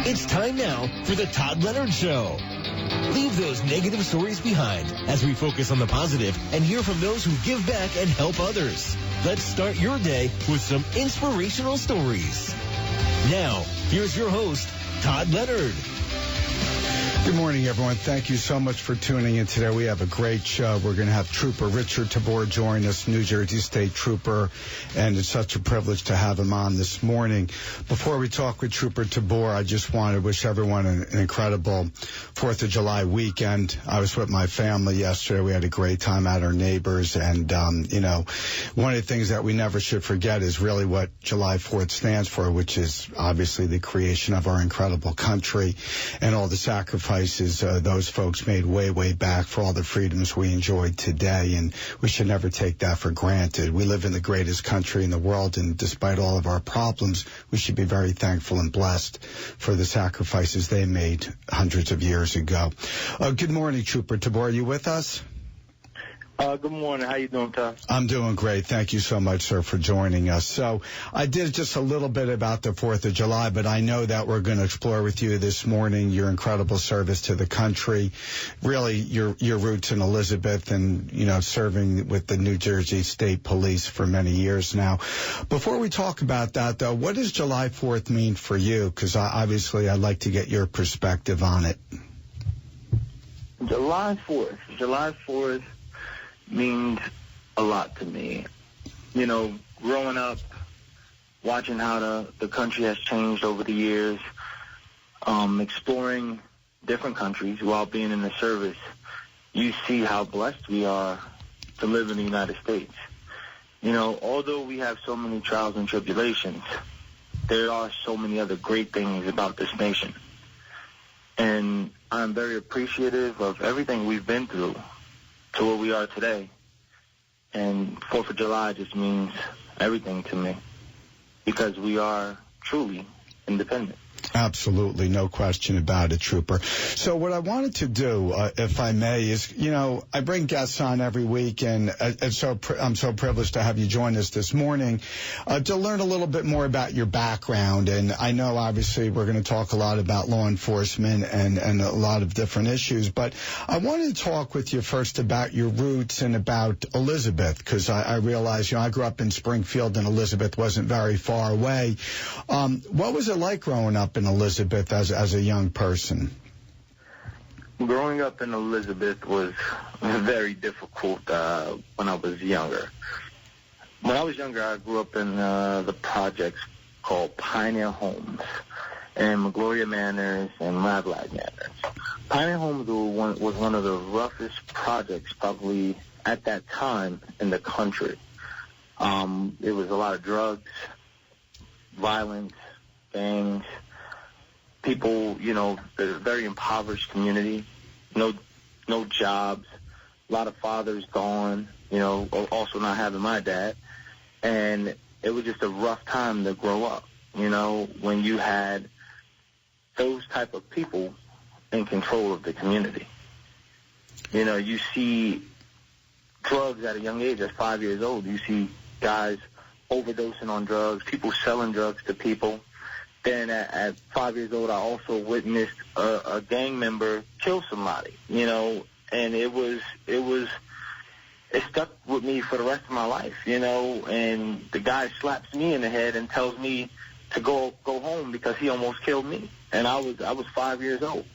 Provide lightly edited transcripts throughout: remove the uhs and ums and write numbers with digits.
It's time now for the Todd Leonard Show. Leave those negative stories behind as we focus on the positive and hear from those who give back and help others. Let's start your day with some inspirational stories. Now, here's your host, Todd Leonard. Good morning, everyone. Thank you so much for tuning in today. We have a great show. We're going to have Trooper Richard Tabor join us, New Jersey State Trooper, and it's such a privilege to have him on this morning. Before we talk with Trooper Tabor, I just want to wish everyone an incredible 4th of July weekend. I was with my family yesterday. We had a great time at our neighbors, and, one of the things that we never should forget is really what July 4th stands for, which is obviously the creation of our incredible country and all the sacrifices those folks made way back for all the freedoms we enjoyed today, and we should never take that for granted. We live in the greatest country in the world, and despite all of our problems, we should be very thankful and blessed for the sacrifices they made hundreds of years ago. Good morning, Trooper Tabor. Are you with us? Good morning. How you doing, Todd? I'm doing great. Thank you so much, sir, for joining us. So I did just a little bit about the 4th of July, but I know that we're going to explore with you this morning your incredible service to the country, really your roots in Elizabeth and, serving with the New Jersey State Police for many years now. Before we talk about that, though, what does July 4th mean for you? Because obviously I'd like to get your perspective on it. July 4th means a lot to me. Growing up, watching how the country has changed over the years, exploring different countries while being in the service, you see how blessed we are to live in the United States. Although we have so many trials and tribulations, there are so many other great things about this nation. And I'm very appreciative of everything we've been through to where we are today. And 4th of July just means everything to me because we are truly independent. Absolutely, no question about it, Trooper. So what I wanted to do, if I may, is, I bring guests on every week, and I'm so privileged to have you join us this morning to learn a little bit more about your background. And I know, obviously, we're going to talk a lot about law enforcement and a lot of different issues, but I wanted to talk with you first about your roots and about Elizabeth, because I realize, I grew up in Springfield, and Elizabeth wasn't very far away. What was it like growing up in Elizabeth as a young person? Growing up in Elizabeth was very difficult when I was younger. When I was younger, I grew up in the projects called Pioneer Homes and Magloria Manors and Lavlag Manors. Pioneer Homes was one of the roughest projects probably at that time in the country. It was a lot of drugs, violence, gangs, people, a very impoverished community, no jobs, a lot of fathers gone, also not having my dad. And it was just a rough time to grow up, when you had those type of people in control of the community. You see drugs at a young age, at 5 years old. You see guys overdosing on drugs, people selling drugs to people. Then at 5 years old, I also witnessed a gang member kill somebody, and it stuck with me for the rest of my life, and the guy slaps me in the head and tells me to go home because he almost killed me. And I was 5 years old,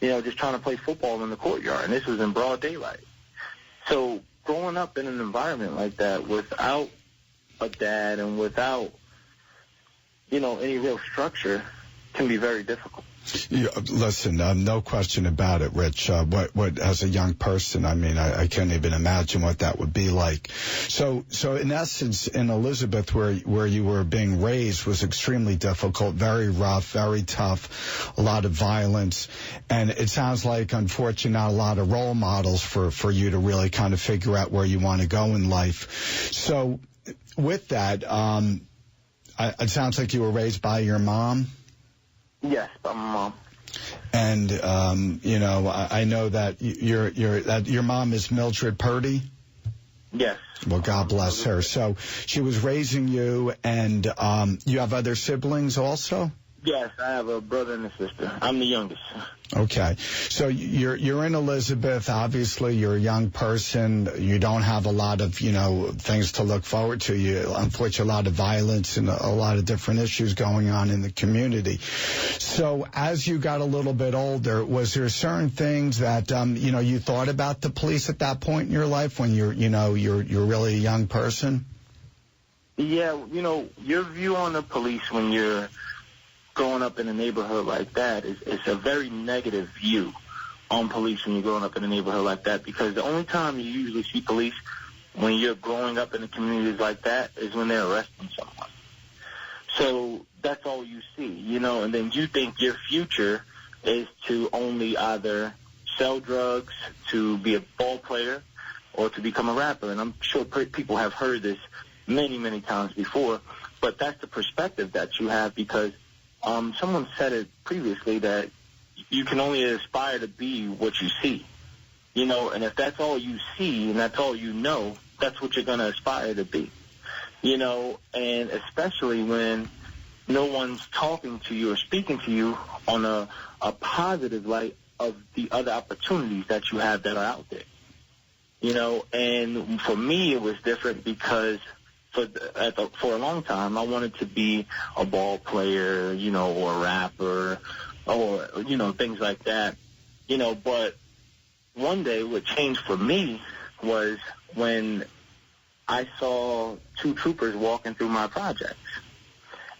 just trying to play football in the courtyard, and this was in broad daylight. So growing up in an environment like that without a dad and without any real structure can be very difficult. Listen, no question about it, Rich. What as a young person, I can't even imagine what that would be like. So in essence, in Elizabeth, where you were being raised was extremely difficult, very rough, very tough, a lot of violence. And it sounds like, unfortunately, not a lot of role models for you to really kind of figure out where you want to go in life. So with that, it sounds like you were raised by your mom? Yes, by my mom. And, I know that your mom is Mildred Purdy? Yes. Well, God bless her. So she was raising you, and you have other siblings also? Yes, I have a brother and a sister. I'm the youngest. Okay. So you're in Elizabeth. Obviously, you're a young person. You don't have a lot of, things to look forward to. Unfortunately, a lot of violence and a lot of different issues going on in the community. So as you got a little bit older, was there certain things that, you thought about the police at that point in your life when you're really a young person? Yeah, your view on the police when you're growing up in a neighborhood like that is a very negative view on police when you're growing up in a neighborhood like that, because the only time you usually see police when you're growing up in the communities like that is when they're arresting someone. So that's all you see, and then you think your future is to only either sell drugs, to be a ball player, or to become a rapper. And I'm sure people have heard this many, many times before, but that's the perspective that you have, because someone said it previously that you can only aspire to be what you see, and if that's all you see and that's all you know, that's what you're going to aspire to be, and especially when no one's talking to you or speaking to you on a positive light of the other opportunities that you have that are out there, and for me it was different because for a long time, I wanted to be a ball player, or a rapper, or, things like that, but one day what changed for me was when I saw two troopers walking through my projects.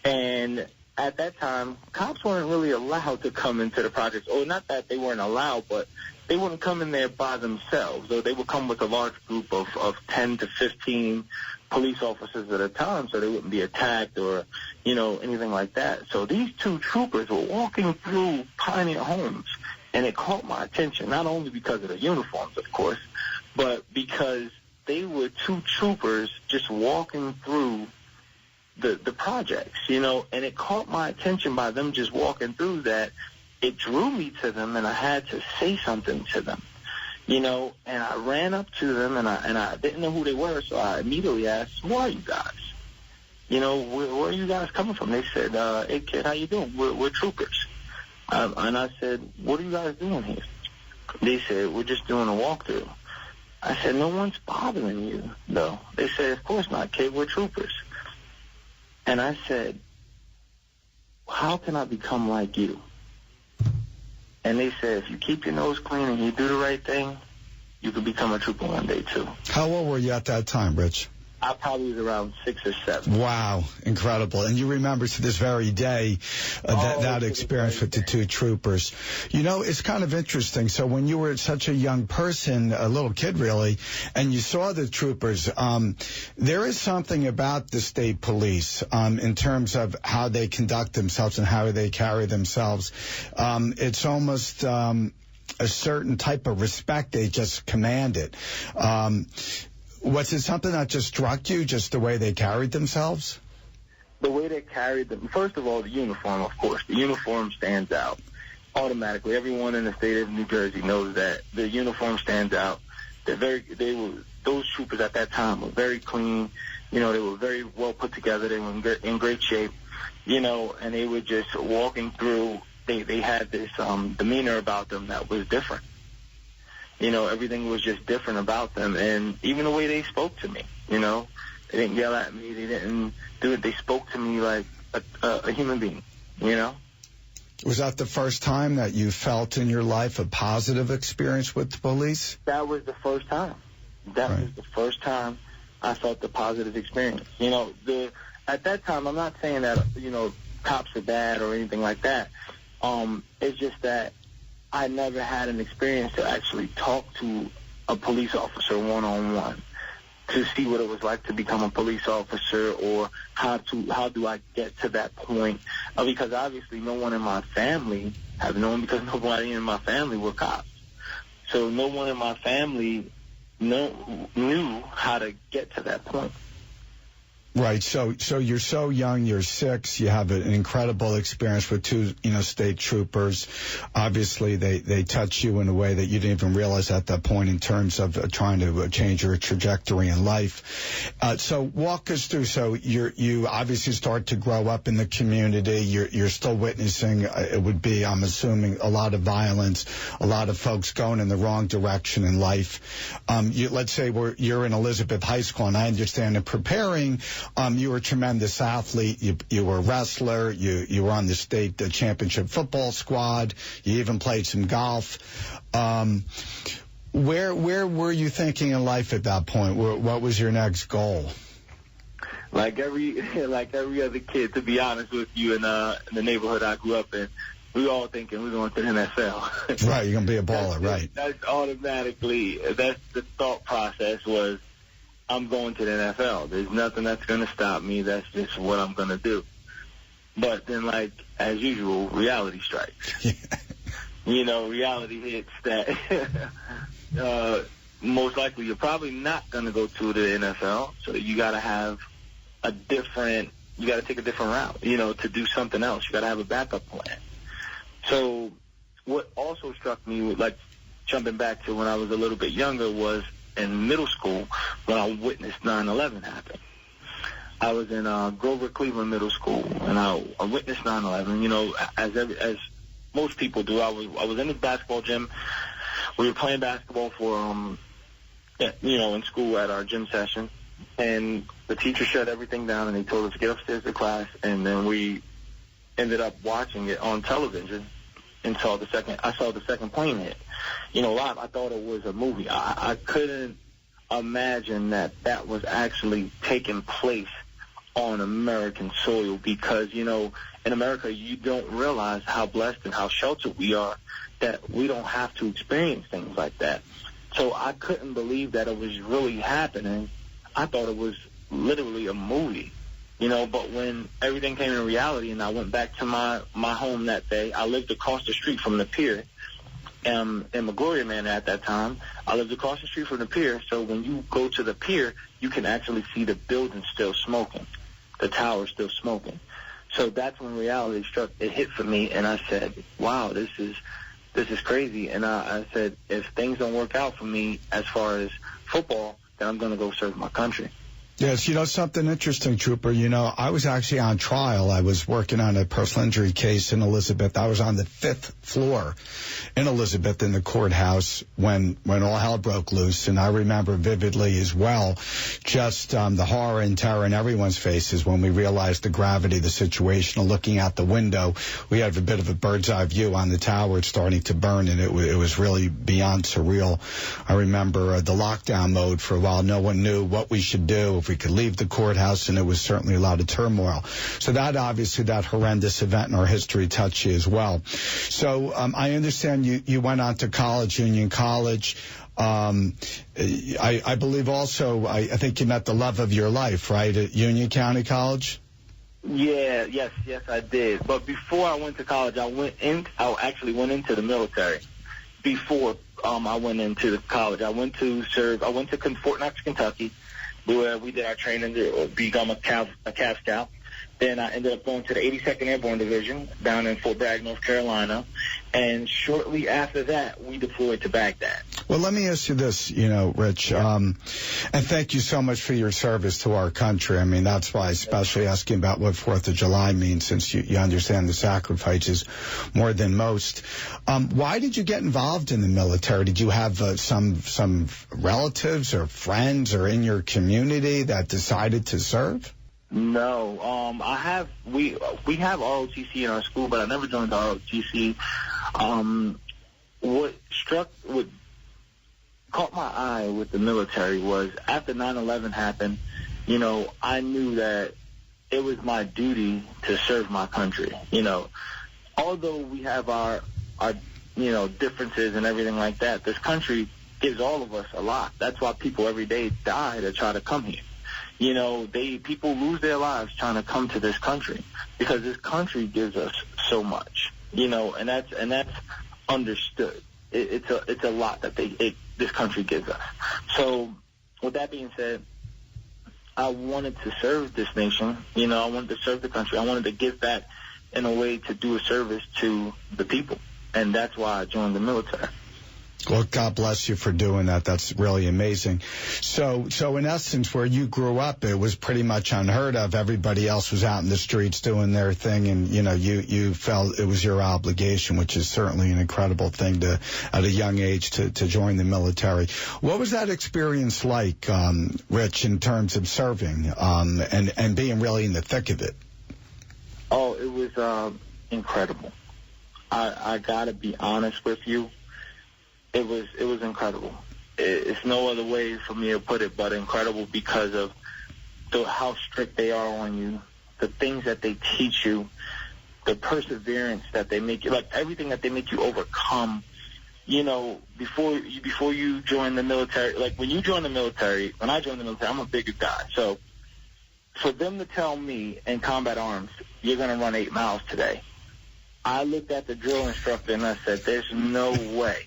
And at that time, cops weren't really allowed to come into the projects, or not that they weren't allowed, but they wouldn't come in there by themselves, or they would come with a large group of 10 to 15 police officers at a time, so they wouldn't be attacked or, anything like that. So these two troopers were walking through Pioneer Homes, and it caught my attention, not only because of the uniforms, of course, but because they were two troopers just walking through the projects, and it caught my attention by them just walking through that it drew me to them, and I had to say something to them. And I ran up to them, and I didn't know who they were, so I immediately asked, "Who are you guys? Where are you guys coming from?" They said, "Hey, kid, how you doing? We're troopers." And I said, "What are you guys doing here?" They said, "We're just doing a walkthrough." I said, "No one's bothering you, though." They said, "Of course not, kid, we're troopers." And I said, "How can I become like you?" And they said, "If you keep your nose clean and you do the right thing, you could become a trooper one day, too." How old were you at that time, Rich? I probably was around 6 or 7. Wow, incredible. And you remember to this very day that experience with the two troopers. It's kind of interesting. So when you were such a young person, a little kid really, and you saw the troopers, there is something about the state police in terms of how they conduct themselves and how they carry themselves. It's almost a certain type of respect they just command it. Was it something that just struck you, just the way they carried themselves? The way they carried them. First of all, the uniform, of course. The uniform stands out automatically. Everyone in the state of New Jersey knows that the uniform stands out. Those troopers at that time were very clean. They were very well put together. They were in great shape. And they were just walking through. They had this demeanor about them that was different. Everything was just different about them. And even the way they spoke to me, they didn't yell at me. They didn't do it. They spoke to me like a human being, Was that the first time that you felt in your life a positive experience with the police? That was the first time. That was the first time I felt the positive experience. At that time, I'm not saying that, cops are bad or anything like that. It's just that I never had an experience to actually talk to a police officer one-on-one to see what it was like to become a police officer, or how do I get to that point. Because obviously no one in my family have known, because nobody in my family were cops. So no one in my family knew how to get to that point. Right. So you're so young. You're 6. You have an incredible experience with 2, state troopers. Obviously, they touch you in a way that you didn't even realize at that point in terms of trying to change your trajectory in life. So walk us through. So you obviously start to grow up in the community. You're still witnessing, it would be, I'm assuming, a lot of violence, a lot of folks going in the wrong direction in life. Let's say you're in Elizabeth High School, and I understand in preparing, you were a tremendous athlete. You were a wrestler. You were on the state championship football squad. You even played some golf. Where were you thinking in life at that point? What was your next goal? Like every other kid, to be honest with you, in the neighborhood I grew up in, we were all thinking we're going to the NFL. Right, you're going to be a baller, right? That's automatically, that's the thought process was, I'm going to the NFL. There's nothing that's going to stop me. That's just what I'm going to do. But then, like, as usual, reality strikes. Reality hits that most likely you're probably not going to go to the NFL. So you got to have you got to take a different route, to do something else. You got to have a backup plan. So what also struck me, like, jumping back to when I was a little bit younger, was in middle school when I witnessed 9/11 happen. I was in Grover Cleveland Middle School, and I witnessed 9/11. As most people do, I was in the basketball gym. We were playing basketball for in school at our gym session, and the teacher shut everything down, and they told us to get upstairs to class, and then we ended up watching it on television and I saw the second plane hit. Live, I thought it was a movie. I couldn't imagine that was actually taking place on American soil because, in America, you don't realize how blessed and how sheltered we are that we don't have to experience things like that. So I couldn't believe that it was really happening. I thought it was literally a movie. But when everything came in reality and I went back to my home that day, I lived across the street from the pier. In Magloria Manor at that time, I lived across the street from the pier, so when you go to the pier, you can actually see the building still smoking, the tower still smoking. So that's when reality struck. It hit for me, and I said, wow, this is crazy. And I said, if things don't work out for me as far as football, then I'm going to go serve my country. Yes, something interesting, Trooper. I was actually on trial. I was working on a personal injury case in Elizabeth. I was on the 5th floor in Elizabeth in the courthouse when all hell broke loose. And I remember vividly as well just the horror and terror in everyone's faces when we realized the gravity of the situation. Looking out the window, we had a bit of a bird's eye view on the tower. It's starting to burn, and it was really beyond surreal. I remember the lockdown mode for a while. No one knew what we should do, if we could leave the courthouse, and it was certainly a lot of turmoil. So that horrendous event in our history touched you as well. So I understand you went on to college, Union College. I believe also, I think you met the love of your life, right, at Union County College? Yes, I did. But before I went to college, I actually went into the military. Before I went into the college, I went to Fort Knox, Kentucky, where we did our training to become a Cav Scout. Then I ended up going to the 82nd Airborne Division down in Fort Bragg, North Carolina. And shortly after that, we deployed to Baghdad. Well, let me ask you this, Rich, and thank you so much for your service to our country. I mean, that's why I especially asking about what 4th of July means, since you understand the sacrifices more than most. Why did you get involved in the military? Did you have some relatives or friends or in your community that decided to serve? No, we have ROTC in our school, but I never joined the ROTC. What caught my eye with the military was after 9/11 happened, I knew that it was my duty to serve my country. Although we have our differences and everything like that, this country gives all of us a lot. That's why people every day die to try to come here. People lose their lives trying to come to this country because this country gives us so much, and that's understood. It's a lot that this country gives us. So with that being said, I wanted to serve this nation. You know, I wanted to serve the country. I wanted to give back in a way to do a service to the people. And that's why I joined the military. Well, God bless you for doing that. That's really amazing. So in essence, where you grew up, it was pretty much unheard of. Everybody else was out in the streets doing their thing, and, you know, you felt it was your obligation, which is certainly an incredible thing to, at a young age, to join the military. What was that experience like, Rich, in terms of serving, and being really in the thick of it? Oh, it was incredible. I gotta be honest with you. It was incredible. It's no other way for me to put it but incredible, because of how strict they are on you, the things that they teach you, the perseverance that they make you, like everything that they make you overcome. You know, before you join the military, like when you join the military, when I joined the military, I'm a bigger guy. So for them to tell me in combat arms, you're going to run 8 miles today, I looked at the drill instructor and I said, there's no way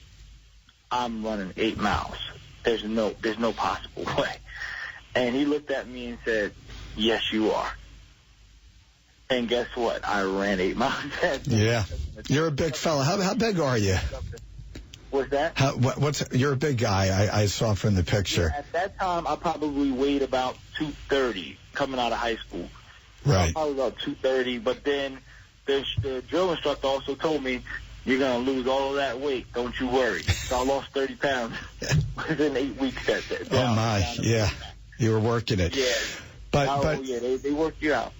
I'm running 8 miles. There's no possible way. And he looked at me and said, yes, you are. And guess what? I ran 8 miles. Yeah. You're a big fella. How big are you? What's that? You're a big guy, I saw from the picture. Yeah, at that time, I probably weighed about 230 coming out of high school. Right. Probably about 230. But then the drill instructor also told me, you're going to lose all of that weight. Don't you worry. So I lost 30 pounds within 8 weeks. Oh, my. Yeah. You were working it. Yeah. But yeah, they work you out.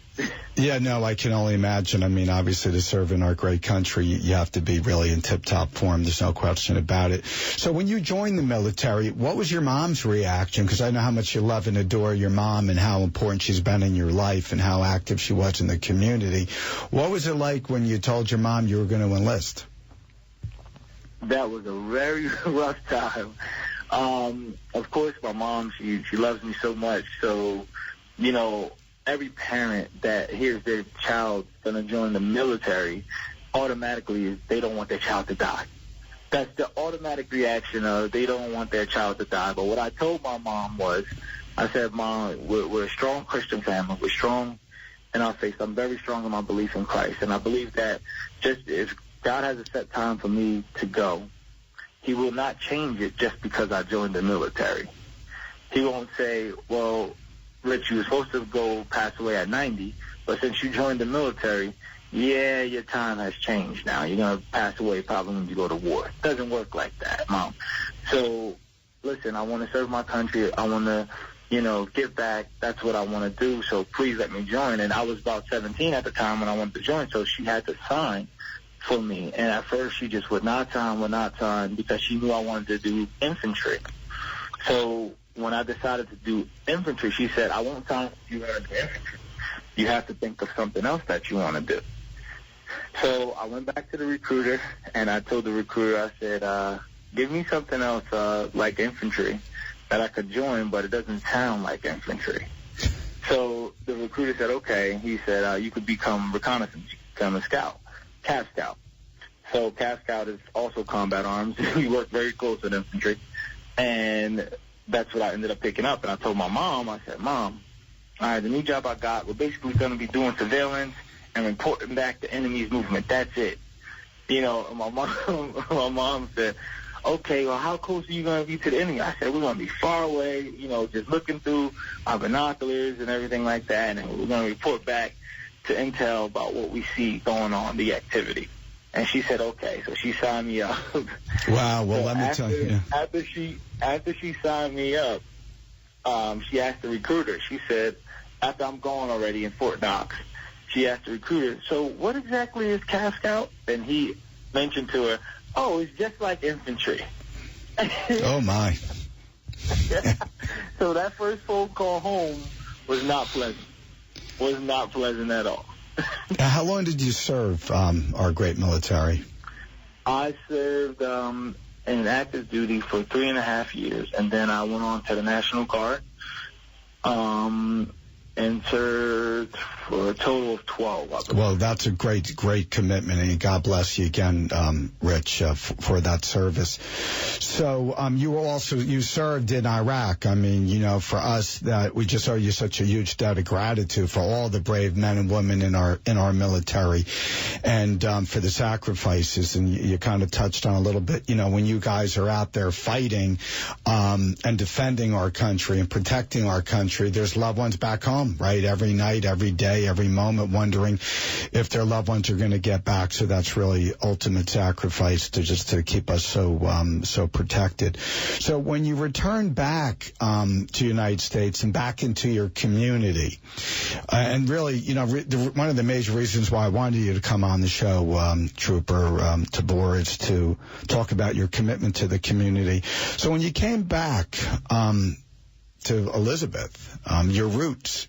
Yeah, no, I can only imagine. I mean, obviously, to serve in our great country, you have to be really in tip-top form. There's no question about it. So when you joined the military, what was your mom's reaction? Because I know how much you love and adore your mom and how important she's been in your life and how active she was in the community. What was it like when you told your mom you were going to enlist? That was a very rough time. Of course, my mom, she loves me so much. So, you know, every parent that hears their child going to join the military, automatically they don't want their child to die. That's the automatic reaction of they don't want their child to die. But what I told my mom was, I said, Mom, we're a strong Christian family. We're strong in our faith. I'm very strong in my belief in Christ. And I believe that just if God has a set time for me to go, he will not change it just because I joined the military. He won't say, well, Rich, you were supposed to go pass away at 90, but since you joined the military, yeah, your time has changed now. You're going to pass away probably when you go to war. It doesn't work like that, Mom. So, listen, I want to serve my country. I want to, you know, give back. That's what I want to do, so please let me join. And I was about 17 at the time when I wanted to join, so she had to sign for me. And at first she just would not sign because she knew I wanted to do infantry. So when I decided to do infantry, she said, I won't sign if you want to do infantry. You have to think of something else that you want to do. So I went back to the recruiter, and I told the recruiter, I said, give me something else like infantry that I could join, but it doesn't sound like infantry. So the recruiter said, okay. He said, you could become reconnaissance. You could become a scout. Cav Scout. So Cav Scout is also combat arms. We work very close with infantry. And that's what I ended up picking up. And I told my mom, I said, Mom, all right, the new job I got, we're basically going to be doing surveillance and reporting back the enemy's movement. That's it. You know, my mom said, okay, well, how close are you going to be to the enemy? I said, we're going to be far away, you know, just looking through our binoculars and everything like that. And we're going to report back to intel about what we see going on, the activity. And she said, okay. So she signed me up. Wow. Well, so let me tell you. After she signed me up, she asked the recruiter. She said, after I'm gone already in Fort Knox, she asked the recruiter, so what exactly is Cav Scout? And he mentioned to her, oh, it's just like infantry. Oh, my. So that first phone call home was not pleasant. Was not pleasant at all. How long did you serve our great military? I served in active duty for 3.5 years, and then I went on to the National Guard. entered for a total of 12. Well, that's a great commitment, and God bless you again, Rich, for that service. So you served in Iraq. I mean, for us, that we just owe you such a huge debt of gratitude for all the brave men and women in our military, and for the sacrifices. And you kind of touched on a little bit, when you guys are out there fighting and defending our country and protecting our country, there's loved ones back home, right? Every night, every day, every moment, wondering if their loved ones are going to get back. So that's really ultimate sacrifice to keep us so protected. So when you return back to the United States and back into your community, and really, one of the major reasons why I wanted you to come on the show, Trooper Tabor, is to talk about your commitment to the community. So when you came back to Elizabeth, your roots,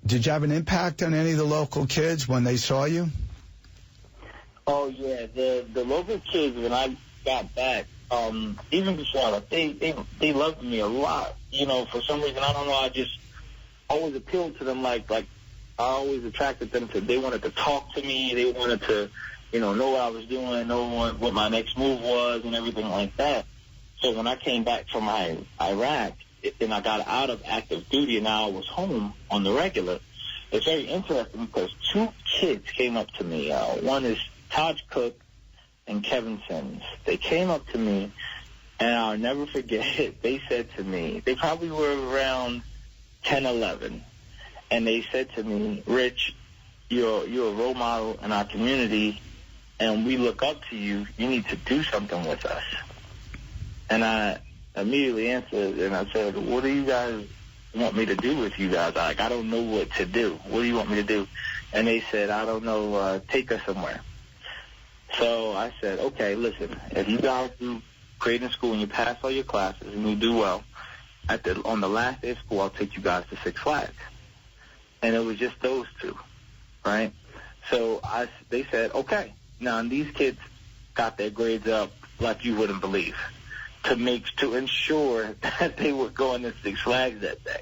did you have an impact on any of the local kids when they saw you? Oh, yeah. The local kids, when I got back, even before, they loved me a lot. For some reason, I don't know, I just always appealed to them like I always attracted them to, they wanted to talk to me, they wanted to, know what I was doing, know what my next move was and everything like that. So when I came back from Iraq, and I got out of active duty and now I was home on the regular, it's very interesting because two kids came up to me. One is Todd Cook and Kevin Sims. They came up to me, and I'll never forget, they said to me, they probably were around 10, 11, and they said to me, Rich, you're a role model in our community, and we look up to you. You need to do something with us. And I immediately answered, and I said, what do you guys want me to do with you guys? I don't know what to do. What do you want me to do? And they said, I don't know, take us somewhere. So I said, okay, listen, if you guys do great in school and you pass all your classes and you do well, on the last day of school, I'll take you guys to Six Flags. And it was just those two, right? So they said, okay. Now, and these kids got their grades up like you wouldn't believe, to ensure that they were going to Six Flags that day.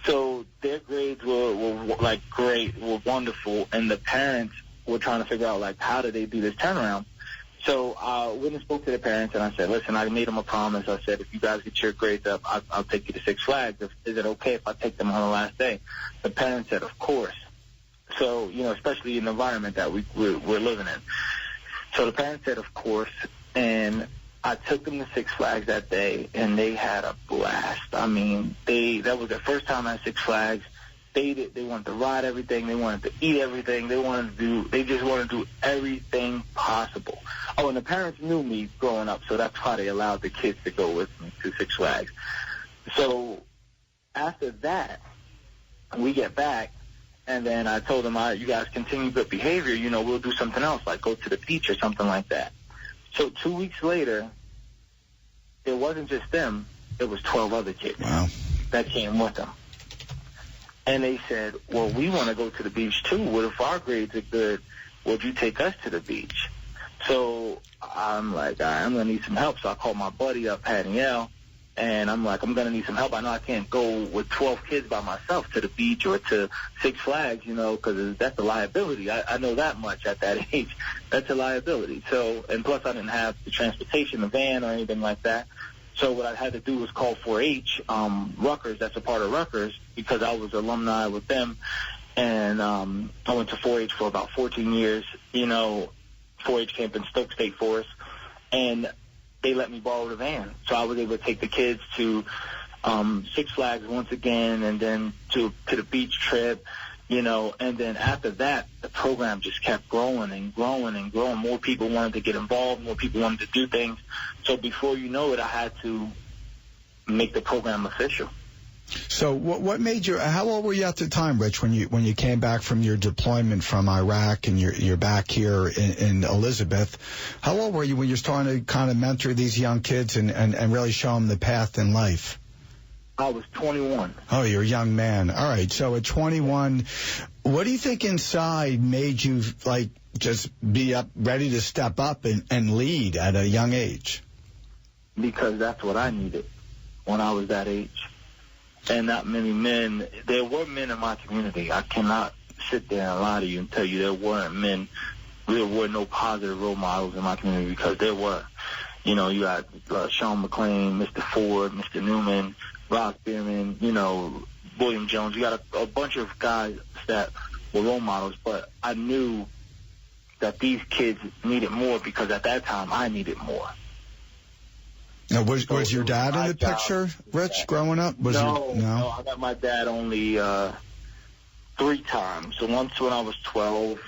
So their grades were like great, were wonderful, and the parents were trying to figure out like how did they do this turnaround. So I went and spoke to the parents, and I said, listen, I made them a promise. I said, if you guys get your grades up, I'll take you to Six Flags. Is it okay if I take them on the last day? The parents said, of course. So, especially in the environment that we're living in. So the parents said, of course, and I took them to Six Flags that day, and they had a blast. I mean, that was their first time at Six Flags. They wanted to ride everything. They wanted to eat everything. They just wanted to do everything possible. Oh, and the parents knew me growing up, so that's why they allowed the kids to go with me to Six Flags. So after that, we get back, and then I told them, you guys continue good behavior, we'll do something else, like go to the beach or something like that. So 2 weeks later, it wasn't just them, it was 12 other kids. Wow. That came with them. And they said, well, we want to go to the beach too. What if our grades are good? Would you take us to the beach? So I'm like, all right, I'm going to need some help. So I called my buddy up, Danielle, and I'm like, I'm going to need some help. I know I can't go with 12 kids by myself to the beach or to Six Flags, because that's a liability. I know that much at that age. That's a liability. So, and plus I didn't have the transportation, the van or anything like that. So what I had to do was call 4-H, Rutgers, that's a part of Rutgers, because I was alumni with them. And I went to 4-H for about 14 years, 4-H camp in Stoke State Forest. And they let me borrow the van. So I was able to take the kids to Six Flags once again, and then to the beach trip, and then after that, the program just kept growing and growing and growing. More people wanted to get involved. More people wanted to do things. So before you know it, I had to make the program official. So what made you, how old were you at the time, Rich, when you came back from your deployment from Iraq and you're back here in Elizabeth? How old were you when you're starting to kind of mentor these young kids and really show them the path in life? I was 21. Oh, you're a young man. All right. So at 21, what do you think inside made you just be ready to step up and lead at a young age? Because that's what I needed when I was that age. and not many men. There were men in my community. I cannot sit there and lie to you and tell you there weren't men. There were no positive role models in my community, because there were. You know, you got Sean McClain, Mr. Ford, Mr. Newman, Ross Bierman, you know, William Jones. You got a bunch of guys that were role models, but I knew that these kids needed more, because at that time I needed more. Now, was your dad in the picture, Rich, growing up? No, I got my dad only 3 times. So once when I was 12,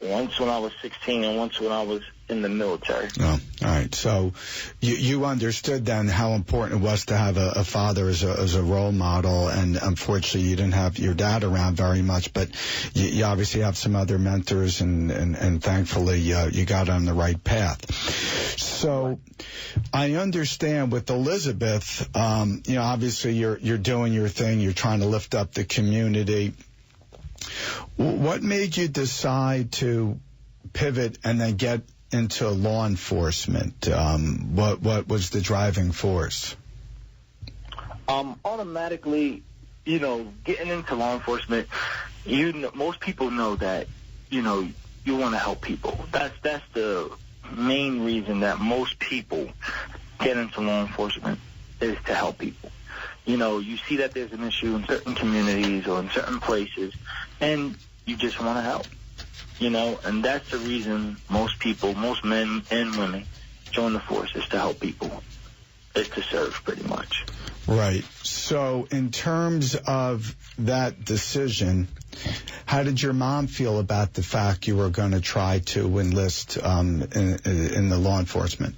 once when I was 16, and once when I was in the military. Oh, all right. So you understood then how important it was to have a father as a role model, and unfortunately you didn't have your dad around very much, but you obviously have some other mentors, and thankfully you got on the right path. So I understand with Elizabeth, you know, obviously you're doing your thing, you're trying to lift up the community. What made you decide to pivot and then get into law enforcement? What was the driving force? Automatically, you know, getting into law enforcement, most people know that, you know, you want to help people. That's the main reason that most people get into law enforcement, is to help people. You know, you see that there's an issue in certain communities or in certain places, and you just want to help. You know, and that's the reason most people, most men and women, join the force, is to help people. It's to serve, pretty much. Right. So in terms of that decision, how did your mom feel about the fact you were going to try to enlist in the law enforcement?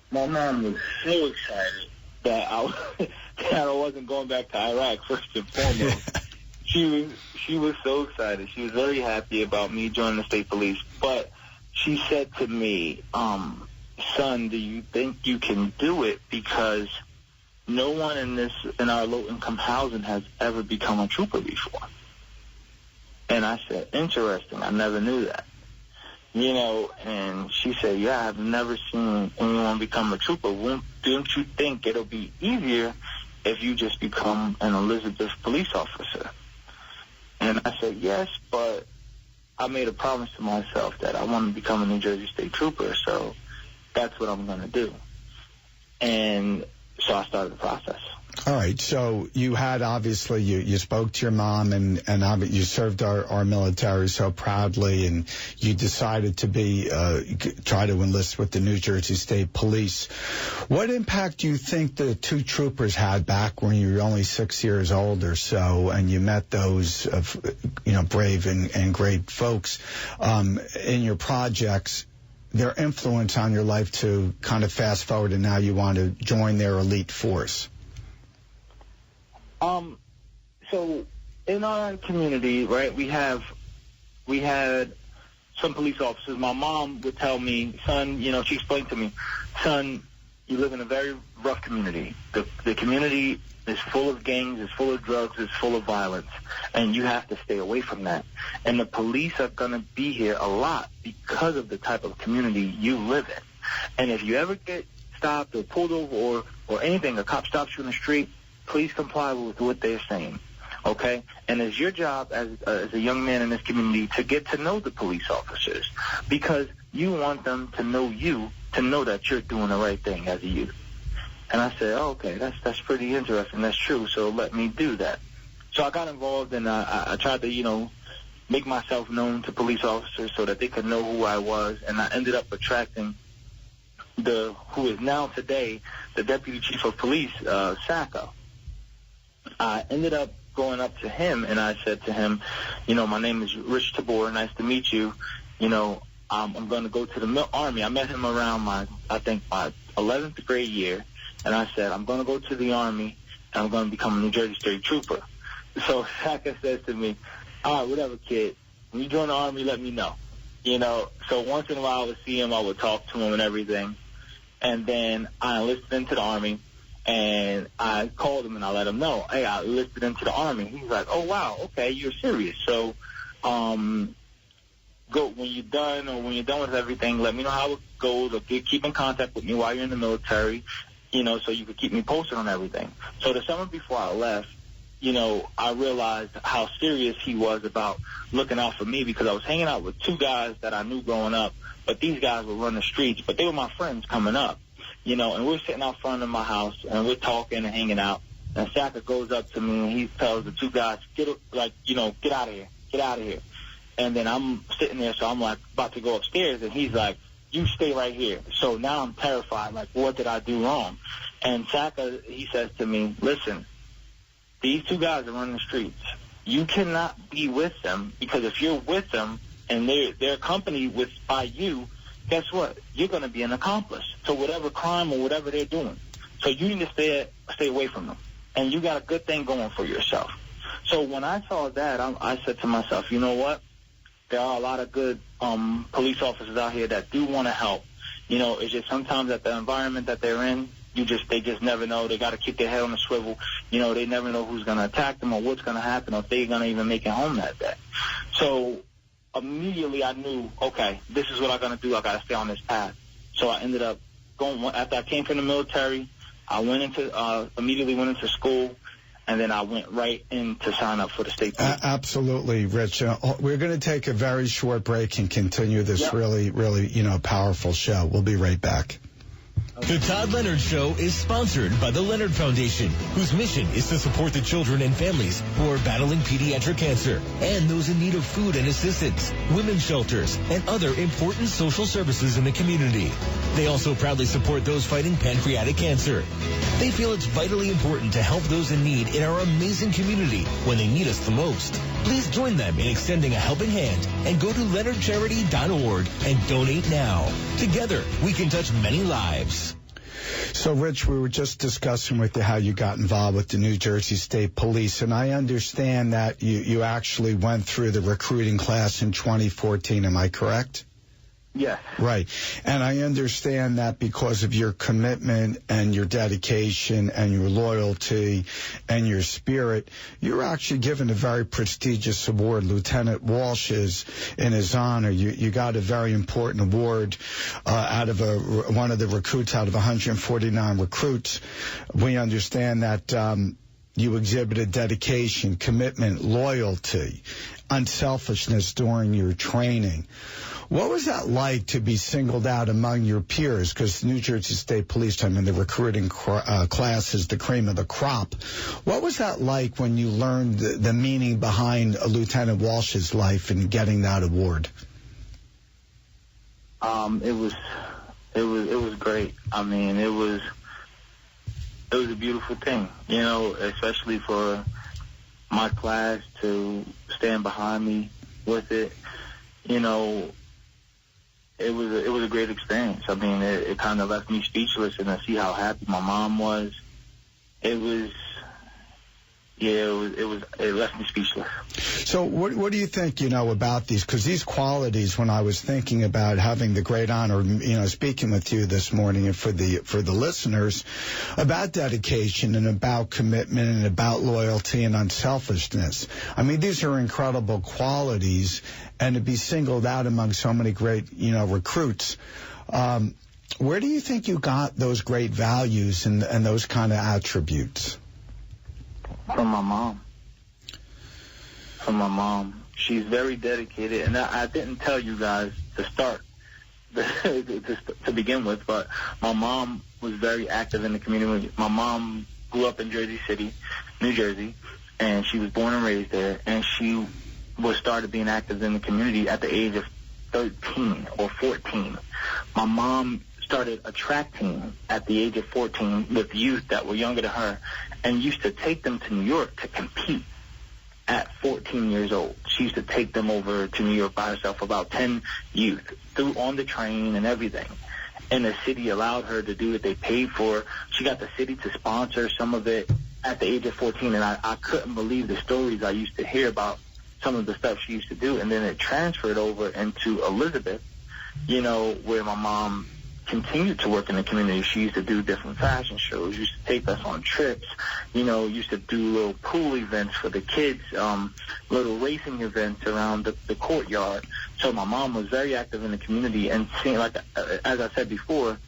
My mom was so excited that I wasn't going back to Iraq, first and foremost. She was so excited. She was very happy about me joining the state police. But she said to me, son, do you think you can do it? Because no one in our low-income housing has ever become a trooper before. And I said, interesting. I never knew that. You know, and she said, yeah, I've never seen anyone become a trooper. Don't you think it'll be easier if you just become an Elizabeth police officer? And I said, yes, but I made a promise to myself that I want to become a New Jersey State Trooper, so that's what I'm going to do. And so I started the process. All right. So you had, obviously, you spoke to your mom, and you served our military so proudly, and you decided to try to enlist with the New Jersey State Police. What impact do you think the 2 troopers had back when you were only 6 years old or so, and you met those, brave and great folks in your projects, their influence on your life to kind of fast forward, and now you want to join their elite force? So in our community, right, we had some police officers. My mom would tell me, son, you know, she explained to me, son, you live in a very rough community. The community is full of gangs, is full of drugs, is full of violence, and you have to stay away from that. And the police are going to be here a lot because of the type of community you live in. And if you ever get stopped or pulled over or anything, a cop stops you in the street, please comply with what they're saying, okay? And it's your job as a young man in this community to get to know the police officers, because you want them to know you, to know that you're doing the right thing as a youth. And I said, oh, okay, that's pretty interesting. That's true, so let me do that. So I got involved, and I tried to, you know, make myself known to police officers so that they could know who I was, and I ended up attracting who is now today the Deputy Chief of Police, Sacco. I ended up going up to him, and I said to him, you know, my name is Rich Tabor. Nice to meet you. You know, I'm going to go to the Army. I met him around my 11th grade year, and I said, I'm going to go to the Army, and I'm going to become a New Jersey State Trooper. So Sacco says to me, all right, whatever, kid. When you join the Army, let me know. You know, so once in a while I would see him, I would talk to him and everything. And then I enlisted into the Army. And I called him and I let him know, hey, I enlisted into the Army. He's like, oh, wow, okay, you're serious. So go when you're done with everything, let me know how it goes. Or keep in contact with me while you're in the military. so you could keep me posted on everything. So the summer before I left, I realized how serious he was about looking out for me, because I was hanging out with two guys that I knew growing up, but these guys would run the streets, but they were my friends coming up, and we're sitting out front of my house, and we're talking and hanging out, and Saka goes up to me, and he tells the two guys, get out of here. And then I'm sitting there, so I'm like about to go upstairs, and he's like, you stay right here. So now I'm terrified, like, what did I do wrong? And Saka, he says to me, listen, these two guys are running the streets. You cannot be with them, because if you're with them and they're accompanied by you, guess what? You're going to be an accomplice to whatever crime or whatever they're doing. So you need to stay away from them. And you got a good thing going for yourself. So when I saw that, I said to myself, you know what? There are a lot of good police officers out here that do want to help. It's just sometimes at the environment that they're in, they just never know. They got to keep their head on the swivel. They never know who's going to attack them or what's going to happen, or if they're going to even make it home that day. So immediately I knew, okay, this is what I'm going to do. I got to stay on this path. So I ended up going, after I came from the military, I immediately went into school, and then I went right in to sign up for the state police. Absolutely, Rich. We're going to take a very short break and continue this really, really, powerful show. We'll be right back. The Todd Leonard Show is sponsored by the Leonard Foundation, whose mission is to support the children and families who are battling pediatric cancer and those in need of food and assistance, women's shelters, and other important social services in the community. They also proudly support those fighting pancreatic cancer. They feel it's vitally important to help those in need in our amazing community when they need us the most. Please join them in extending a helping hand and go to leonardcharity.org and donate now. Together, we can touch many lives. So, Rich, we were just discussing with you how you got involved with the New Jersey State Police, and I understand that you actually went through the recruiting class in 2014. Am I correct? Yes. Right. And I understand that because of your commitment and your dedication and your loyalty and your spirit, you're actually given a very prestigious award. Lieutenant Walsh's in his honor. You got a very important award out of one of the recruits out of 149 recruits. We understand that you exhibited dedication, commitment, loyalty, unselfishness during your training. What was that like to be singled out among your peers? Because New Jersey State Police, the recruiting class is the cream of the crop. What was that like when you learned the meaning behind Lieutenant Walsh's life and getting that award? It was great. It was a beautiful thing, especially for my class to stand behind me with it. It was a great experience. It kind of left me speechless, and to see how happy my mom was, it left me speechless. So what do you think, about these? Because these qualities, when I was thinking about having the great honor, speaking with you this morning and for the listeners, about dedication and about commitment and about loyalty and unselfishness. These are incredible qualities, and to be singled out among so many great, recruits. Where do you think you got those great values and those kind of attributes? From my mom. She's very dedicated, and I didn't tell you guys to start, to begin with, but my mom was very active in the community. My mom grew up in Jersey City, New Jersey, and she was born and raised there, and she started being active in the community at the age of 13 or 14. My mom started a track team at the age of 14 with youth that were younger than her, and used to take them to New York to compete at 14 years old. She used to take them over to New York by herself, about 10 youth, on the train and everything. And the city allowed her to do it. They paid for it. She got the city to sponsor some of it at the age of 14, and I couldn't believe the stories I used to hear about some of the stuff she used to do. And then it transferred over into Elizabeth, where my mom continued to work in the community. She used to do different fashion shows, used to take us on trips, used to do little pool events for the kids, little racing events around the courtyard. So my mom was very active in the community, and seeing, like, as I said before,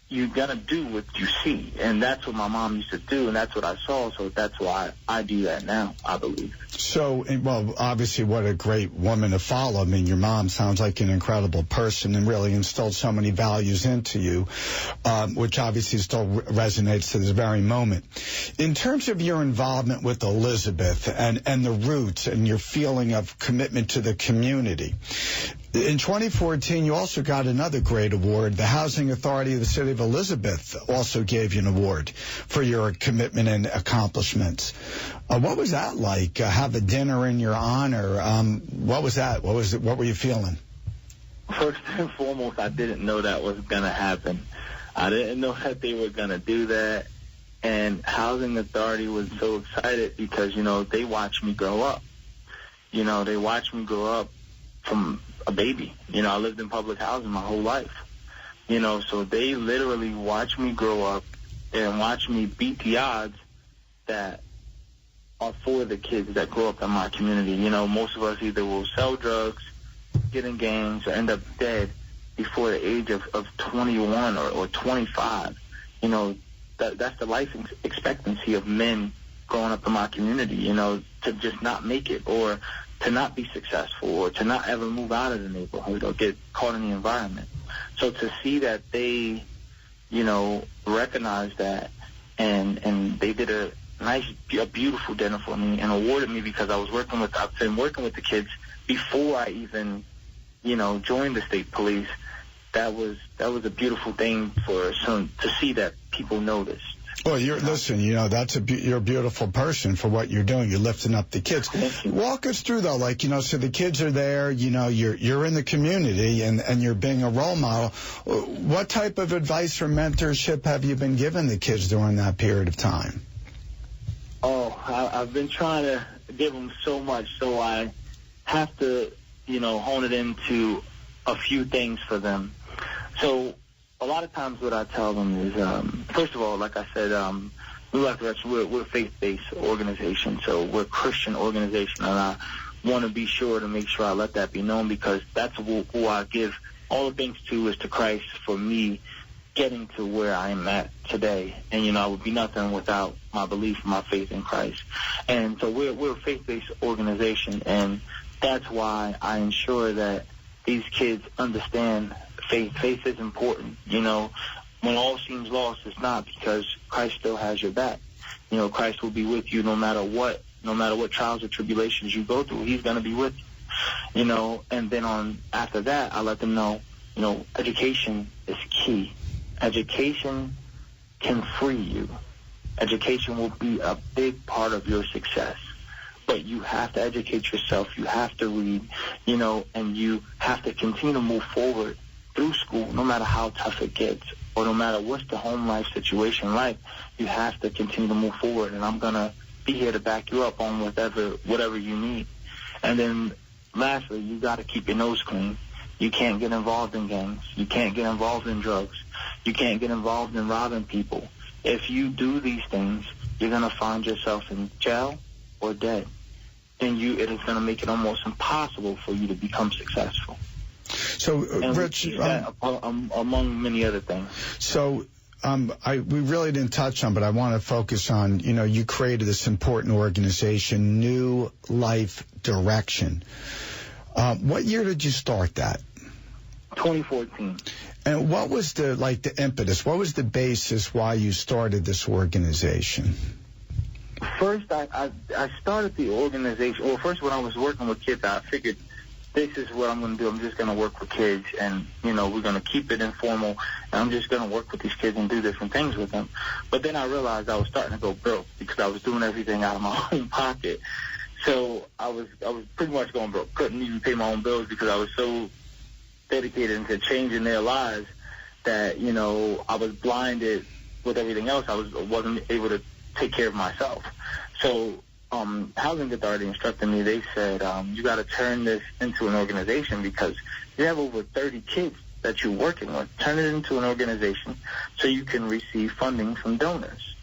you're going to do what you see. And that's what my mom used to do, and that's what I saw. So that's why I do that now, I believe. So, well, obviously, what a great woman to follow. I mean, your mom sounds like an incredible person and really instilled so many values into you, which obviously still resonates to this very moment. In terms of your involvement with Elizabeth and the roots and your feeling of commitment to the community, in 2014, you also got another great award. The Housing Authority of the City of Elizabeth also gave you an award for your commitment and accomplishments. What was that like? Have a dinner in your honor? What was that? What were you feeling? First and foremost, I didn't know that was going to happen. I didn't know that they were going to do that. And Housing Authority was so excited because, they watched me grow up. They watched me grow up from a baby. I lived in public housing my whole life. So they literally watched me grow up and watch me beat the odds that are for the kids that grow up in my community. Most of us either will sell drugs, get in gangs, or end up dead before the age of 21 or 25. That's the life expectancy of men growing up in my community, to just not make it, or to not be successful, or to not ever move out of the neighborhood or get caught in the environment. So to see that they, recognized that and they did a beautiful dinner for me and awarded me, because I've been working with the kids before I even, joined the state police. That was a beautiful thing to see that people noticed. Well, you're a beautiful person for what you're doing. You're lifting up the kids. Walk us through though, so the kids are there, you're in the community and you're being a role model. What type of advice or mentorship have you been giving the kids during that period of time? Oh, I've been trying to give them so much, so I have to, hone it into a few things for them. So a lot of times what I tell them is, first of all, like I said, we're a faith-based organization, so we're a Christian organization, and I want to be sure to make sure I let that be known, because that's who I give all the things to is to Christ for me getting to where I am at today. And, I would be nothing without my belief and my faith in Christ. And so we're a faith-based organization, and that's why I ensure that these kids understand faith. Faith is important. When all seems lost, it's not, because Christ still has your back. Christ will be with you no matter what trials or tribulations you go through. He's going to be with you. And then after that, I let them know, education is key. Education can free you. Education will be a big part of your success. But you have to educate yourself. You have to read, and you have to continue to move forward through school, no matter how tough it gets, or no matter what's the home life situation like. You have to continue to move forward, and I'm going to be here to back you up on whatever you need. And then lastly, you got to keep your nose clean. You can't get involved in gangs. You can't get involved in drugs. You can't get involved in robbing people. If you do these things, you're going to find yourself in jail or dead. And it is going to make it almost impossible for you to become successful. So, Rich, among many other things. So, we really didn't touch on, but I want to focus on, you created this important organization, New Life Direction. What year did you start that? 2014. And what was the impetus? What was the basis why you started this organization? First, I started the organization. Well, first, when I was working with kids, I figured this is what I'm going to do. I'm just going to work with kids, and, we're going to keep it informal, and I'm just going to work with these kids and do different things with them. But then I realized I was starting to go broke because I was doing everything out of my own pocket. So I was pretty much going broke. Couldn't even pay my own bills because I was so dedicated into changing their lives that, I was blinded with everything else. I wasn't able to take care of myself. So Housing Authority instructed me. They said, you got to turn this into an organization because you have over 30 kids that you're working with. Turn it into an organization so you can receive funding from donors.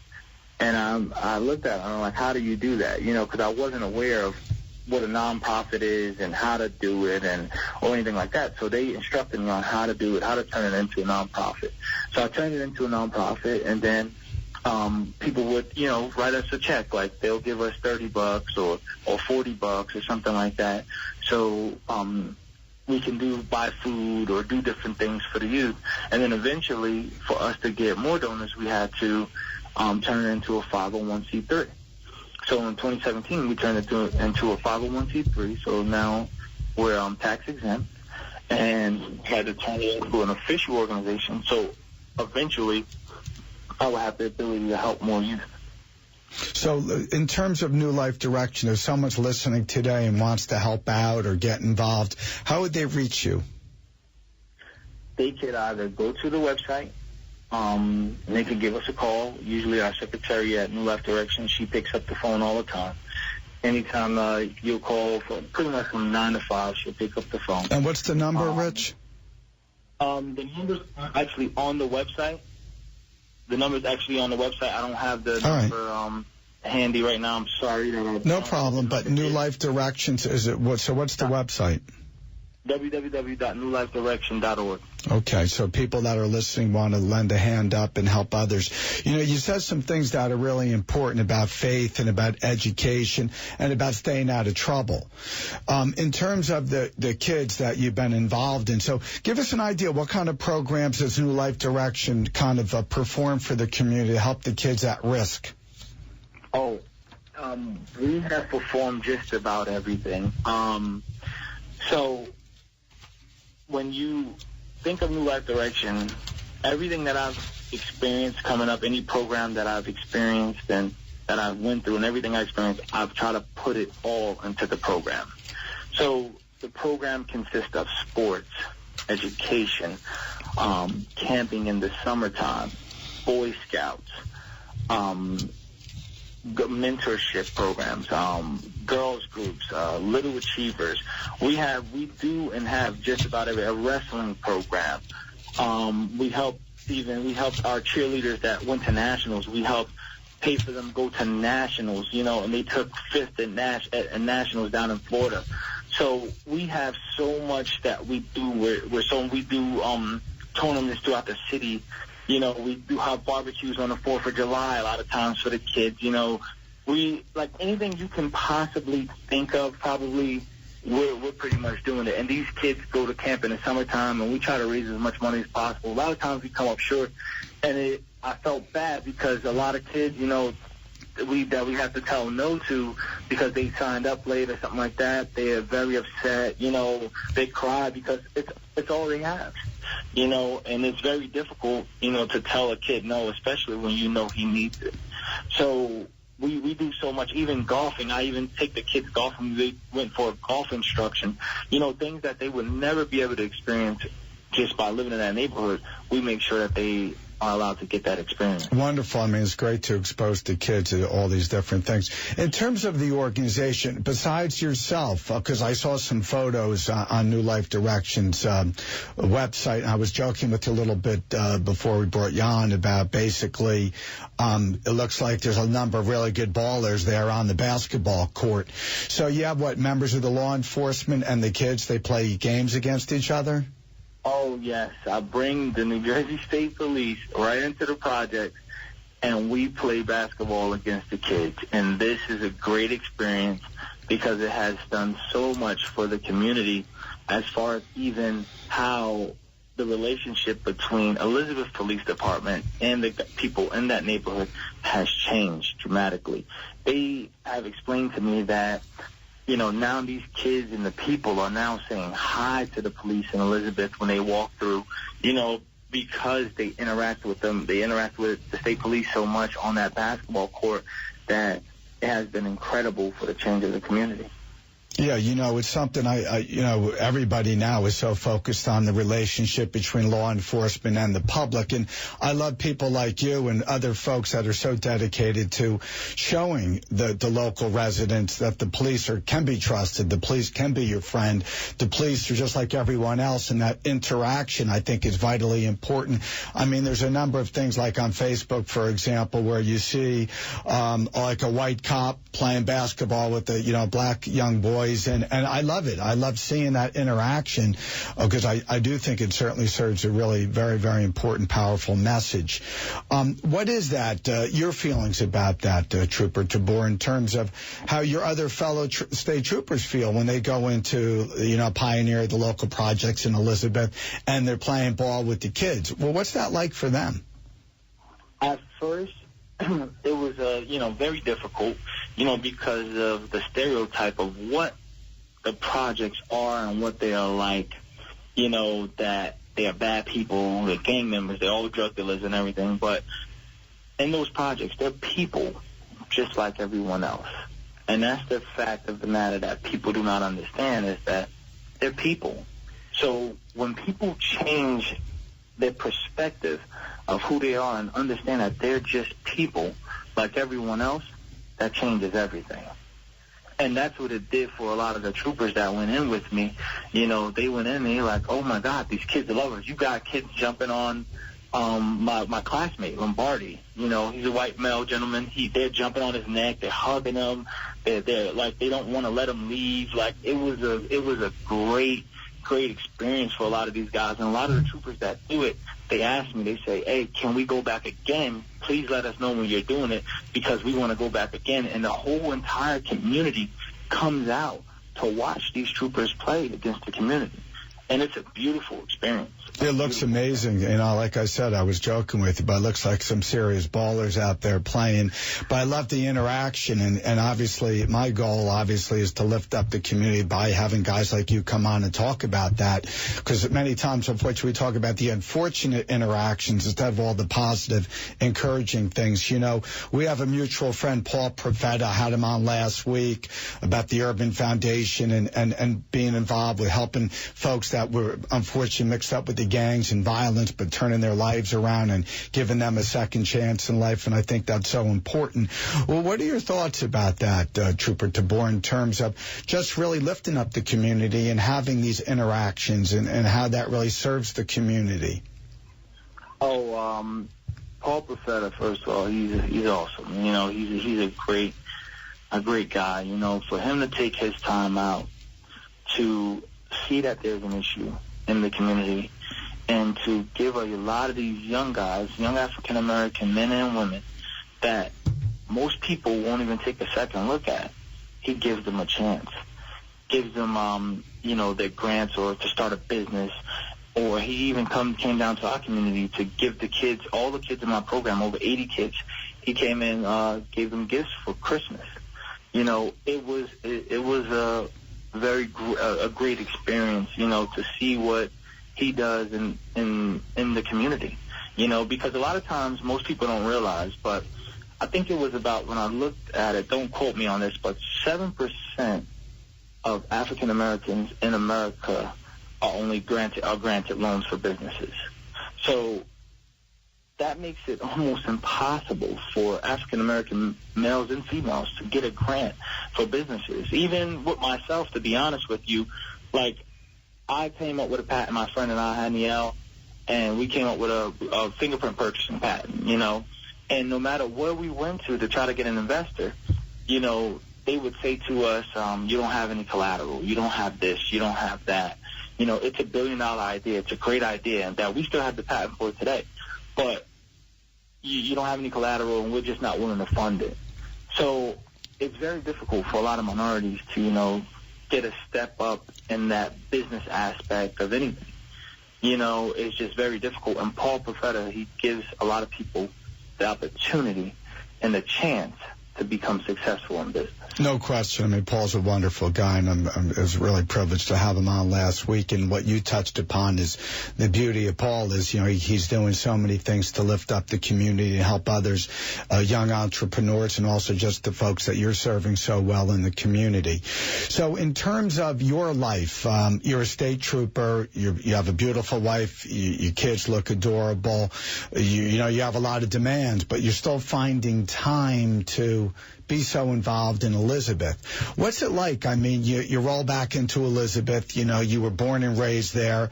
And I looked at it, and I'm like, how do you do that? Because I wasn't aware of what a nonprofit is and how to do it or anything like that. So they instructed me on how to do it, how to turn it into a nonprofit. So I turned it into a nonprofit, and then people would, write us a check. Like, they'll give us $30 or $40 or something like that. So we can buy food or do different things for the youth. And then eventually, for us to get more donors, we had to turn it into a 501c3. So in 2017, we turned it into a 501c3. So now we're tax exempt, and had to turn it into an official organization. So eventually, I will have the ability to help more youth. So in terms of New Life Direction, if someone's listening today and wants to help out or get involved, how would they reach you? They could either go to the website, and they could give us a call. Usually our secretary at New Life Direction, she picks up the phone all the time. Anytime you'll call, pretty much from 9 to 5, she'll pick up the phone. And what's the number, Rich? The number's actually on the website. The number's actually on the website. I don't have the number handy right now. I'm sorry. No problem, but New Life Directions, is it what? So what's the website? www.newlifedirection.org. Okay, so people that are listening want to lend a hand up and help others. You said some things that are really important about faith and about education and about staying out of trouble. In terms of the kids that you've been involved in, so give us an idea, what kind of programs does New Life Direction kind of perform for the community to help the kids at risk? We have performed just about everything. So when you think of New Life Direction, everything that I've experienced coming up, any program that I've experienced and that I've went through and everything I experienced, I've tried to put it all into the program. So the program consists of sports, education, camping in the summertime, Boy Scouts, mentorship programs, girls groups, Little Achievers. We do and have just about a wrestling program. We helped our cheerleaders that went to nationals. We helped pay for them to go to nationals, and they took fifth at nationals down in Florida. So we have so much that we do. We do tournaments throughout the city. We do have barbecues on the 4th of July a lot of times for the kids. We, like, anything you can possibly think of, probably we're pretty much doing it. And these kids go to camp in the summertime, and we try to raise as much money as possible. A lot of times we come up short, and I felt bad because a lot of kids, we have to tell no to because they signed up late or something like that. They are very upset. They cry because it's all they have. And it's very difficult, to tell a kid no, especially when he needs it. So we do so much, even golfing. I even take the kids golfing. They went for golf instruction. Things that they would never be able to experience just by living in that neighborhood. We make sure that they are allowed to get that experience. Wonderful. I mean, it's great to expose the kids to all these different things. In terms of the organization, besides yourself, because I saw some photos on New Life Direction's website, I was joking with you a little bit before we brought you on about basically it looks like there's a number of really good ballers there on the basketball court. So you have, members of the law enforcement and the kids, they play games against each other? Oh, yes. I bring the New Jersey State Police right into the project, and we play basketball against the kids. And this is a great experience because it has done so much for the community as far as even how the relationship between Elizabeth Police Department and the people in that neighborhood has changed dramatically. They have explained to me that now these kids and the people are now saying hi to the police in Elizabeth when they walk through, because they interact with them. They interact with the state police so much on that basketball court that it has been incredible for the change of the community. Yeah, it's something everybody now is so focused on the relationship between law enforcement and the public. And I love people like you and other folks that are so dedicated to showing the local residents that the police can be trusted. The police can be your friend. The police are just like everyone else. And that interaction, I think, is vitally important. I mean, there's a number of things like on Facebook, for example, where you see like a white cop playing basketball with the, black young boy. And I love it. I love seeing that interaction because I do think it certainly serves a really very, very important, powerful message. What is that, your feelings about that, Trooper Tabor, in terms of how your other fellow state troopers feel when they go into, Pioneer, the local projects in Elizabeth, and they're playing ball with the kids? Well, what's that like for them? At first, it was, very difficult, because of the stereotype of what the projects are and what they are like, that they are bad people, they're gang members, they're all drug dealers and everything. But in those projects, they're people just like everyone else. And that's the fact of the matter that people do not understand, is that they're people. So when people change their perspective of who they are and understand that they're just people like everyone else, that changes everything. And that's what it did for a lot of the troopers that went in with me. They went in and they're like, oh, my God, these kids are lovers. You got kids jumping on my classmate, Lombardi. He's a white male gentleman. They're jumping on his neck. They're hugging him. They're like, they don't want to let him leave. Like, it was a great experience for a lot of these guys. And a lot of the troopers that do it, they ask me, they say, hey, can we go back again? Please let us know when you're doing it, because we want to go back again. And the whole entire community comes out to watch these troopers play against the community. And it's a beautiful experience. It looks amazing. Like I said, I was joking with you, but it looks like some serious ballers out there playing. But I love the interaction, and obviously my goal, is to lift up the community by having guys like you come on and talk about that, because many times, unfortunately, we talk about the unfortunate interactions instead of all the positive, encouraging things. We have a mutual friend, Paul Profeta, had him on last week about the Urban Foundation and being involved with helping folks that were unfortunately mixed up with the gangs and violence, but turning their lives around and giving them a second chance in life. And I think that's so important. Well, what are your thoughts about that, Trooper Tabor, in terms of just really lifting up the community and having these interactions and how that really serves the community? Paul Profeta, first of all, he's awesome. He's a great guy. For him to take his time out to see that there's an issue in the community, and to give a lot of these young guys, young African-American men and women, that most people won't even take a second look at. He gives them a chance, gives them, their grants or to start a business, or he even came down to our community to give the kids, all the kids in my program, over 80 kids, he came in, gave them gifts for Christmas. It was a great experience, to see what he does in the community, because a lot of times most people don't realize, but I think it was about, when I looked at it, don't quote me on this, but 7% of African Americans in America are granted loans for businesses. So that makes it almost impossible for African American males and females to get a grant for businesses. Even with myself, to be honest with you, like, I came up with a patent, my friend and I, Haniel, and we came up with a fingerprint purchasing patent, and no matter where we went to try to get an investor, they would say to us, you don't have any collateral, you don't have this, you don't have that. It's $1 billion idea, it's a great idea, and that we still have the patent for today, but you don't have any collateral, and we're just not willing to fund it. So it's very difficult for a lot of minorities to, get a step up in that business aspect of anything. It's just very difficult. And Paul Profeta, he gives a lot of people the opportunity and the chance to become successful in business. No question. I mean, Paul's a wonderful guy, and I was really privileged to have him on last week. And what you touched upon is the beauty of Paul is, he's doing so many things to lift up the community and help others, young entrepreneurs, and also just the folks that you're serving so well in the community. So in terms of your life, you're a state trooper, you have a beautiful wife, your kids look adorable, you have a lot of demands, but you're still finding time to be so involved in Elizabeth. What's it like? I mean, you roll back into Elizabeth, you were born and raised there.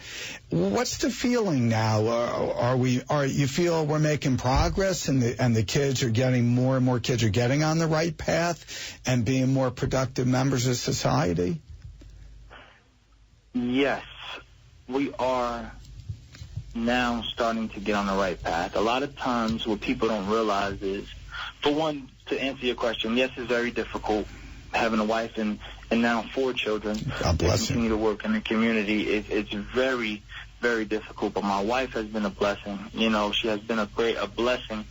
What's the feeling now? You feel we're making progress and the kids are getting, more and more kids are getting on the right path and being more productive members of society? Yes, we are now starting to get on the right path. A lot of times what people don't realize is, for one, to answer your question, yes, it's very difficult having a wife and now 4 children. God bless to continue to work in the community. It's very, very difficult, but my wife has been a blessing. She has been a blessing